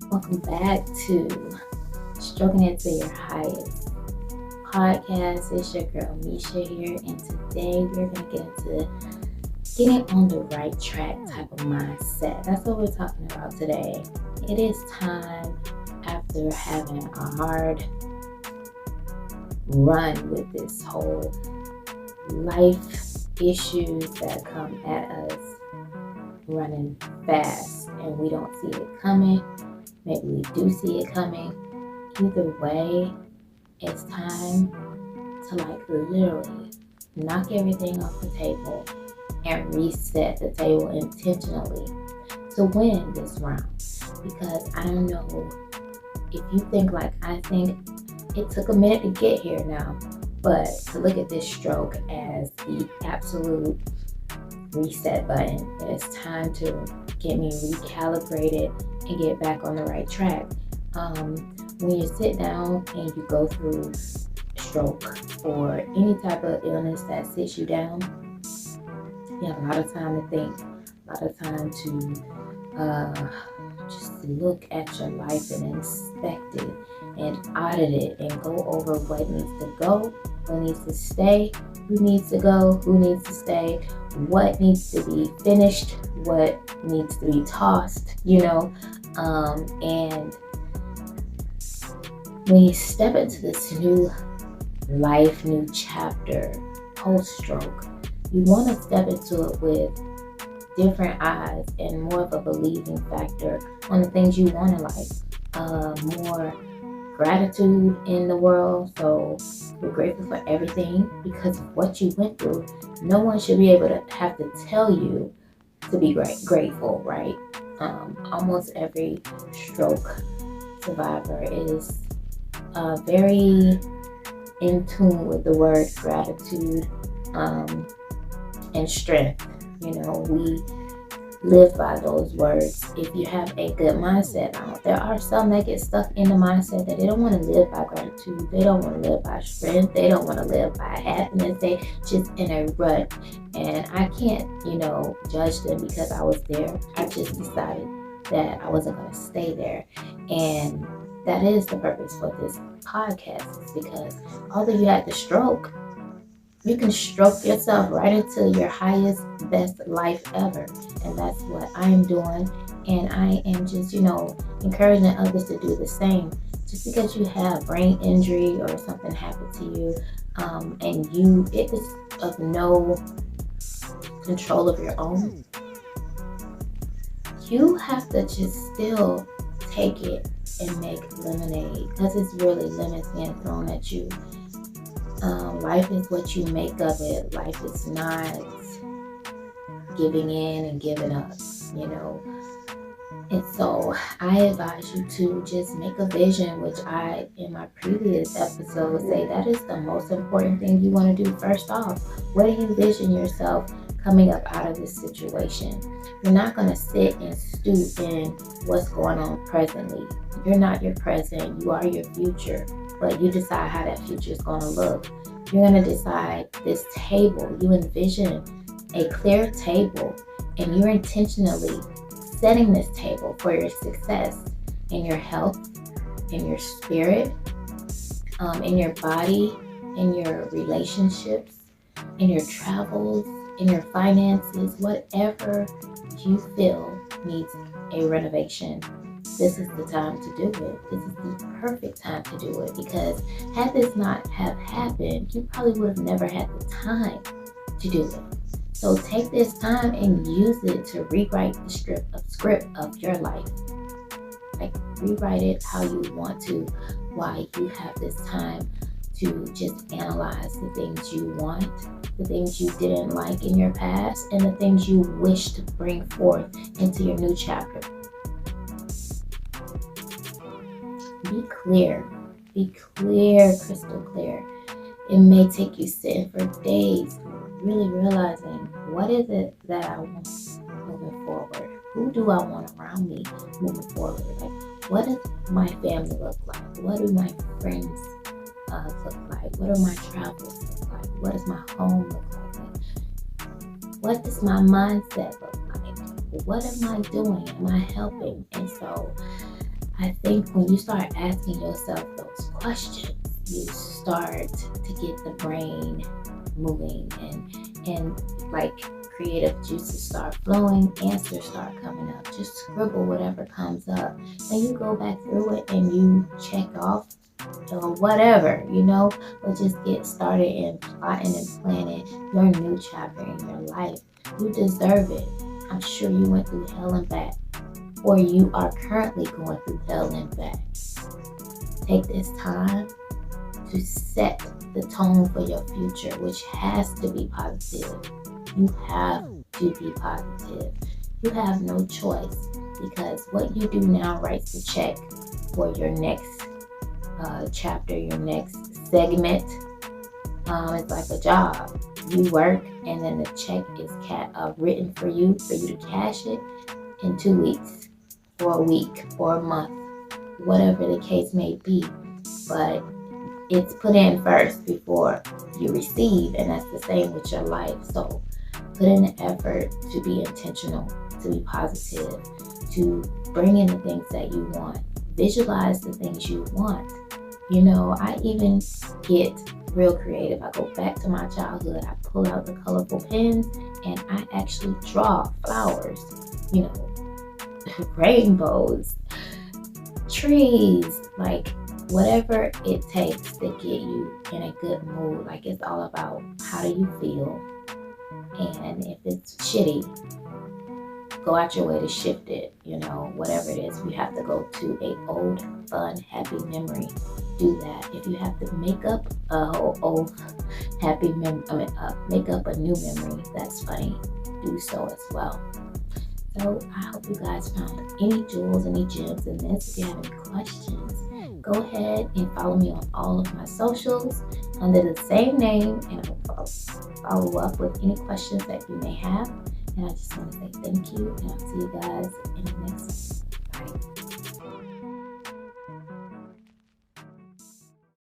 Welcome back to Stroking It to Your Highest podcast. It's your girl Misha here, and today we're going to get into getting on the right track type of mindset. That's what we're talking about today. It is time after having a hard run with this whole life issues that come at us running fast and we don't see it coming. Maybe we do see it coming. Either way, it's time to literally knock everything off the table and reset the table intentionally to win this round. Because I don't know if you think like I think, it took a minute to get here now, but to look at this stroke as the absolute reset button. It's time to get me recalibrated and get back on the right track. When you sit down and you go through a stroke or any type of illness that sits you down, you have a lot of time to think, a lot of time to just look at your life and inspect it and audit it and go over what needs to go, what needs to stay, who needs to go, who needs to stay, what needs to be finished, what needs to be tossed, and when you step into this new life, new chapter, post-stroke, you want to step into it with different eyes and more of a believing factor on the things you want in life, more gratitude in the world. So you're grateful for everything because of what you went through. No one should be able to have to tell you to be grateful, right? Almost every stroke survivor is very in tune with the word gratitude and strength. We live by those words. If you have a good mindset, there are some that get stuck in the mindset that they don't want to live by gratitude, they don't want to live by strength, they don't want to live by happiness, they just in a rut. And I can't, judge them because I was there. I just decided that I wasn't going to stay there. And that is the purpose for this podcast, is because although you had the stroke, you can stroke yourself right into your highest, best life ever. And that's what I am doing. And I am just, encouraging others to do the same. Just because you have brain injury or something happened to you, and it is of no control of your own, you have to just still take it and make lemonade, because it's really lemons being thrown at you. Life is what you make of it. Life is not giving in and giving up, And so I advise you to just make a vision, which I, in my previous episode, say that is the most important thing you want to do first off. Where do you vision yourself coming up out of this situation? You're not going to sit and stew in what's going on presently. You're not your present, you are your future, but you decide how that future is going to look. You're going to decide this table. You envision a clear table, and you're intentionally setting this table for your success in your health, in your spirit, in your body, in your relationships, in your travels, in your finances, whatever you feel needs a renovation. This is the time to do it. This is the perfect time to do it, because had this not have happened, you probably would have never had the time to do it. So take this time and use it to rewrite the script of your life. Rewrite it how you want to, while you have this time to just analyze the things you want, the things you didn't like in your past, and the things you wish to bring forth into your new chapter. Be clear, crystal clear. It may take you sitting for days, really realizing what is it that I want moving forward. Who do I want around me moving forward? What does my family look like? What do my friends look like? What do my travels look like? What does my home look like? What does my mindset look like? What am I doing? Am I helping? And so I think when you start asking yourself those questions, you start to get the brain moving, and like creative juices start flowing, answers start coming up. Just scribble whatever comes up, and you go back through it and you check off or whatever, but just get started in plotting and planning your new chapter in your life. You deserve it. I'm sure you went through hell and back, or you are currently going through hell and back. Take this time to set the tone for your future, which has to be positive. You have to be positive. You have no choice, because what you do now writes the check for your next chapter, your next segment. It's like a job. You work, and then the check is written for you to cash it in 2 weeks, or a week, or a month, whatever the case may be. But it's put in first before you receive, and that's the same with your life. So put in the effort to be intentional, to be positive, to bring in the things that you want. Visualize the things you want. I even get real creative. I go back to my childhood. I pull out the colorful pens and I actually draw flowers, rainbows, trees, like whatever it takes to get you in a good mood. Like, it's all about how do you feel. And if it's shitty, go out your way to shift it, whatever it is. If you have to go to a old, fun, happy memory, do that. If you have to make up a whole old, happy memory, make up a new memory that's funny, do so as well. So I hope you guys found any jewels, any gems in this. If you have any questions, go ahead and follow me on all of my socials under the same name, and I'll follow up with any questions that you may have. And I just want to say thank you, and I'll see you guys in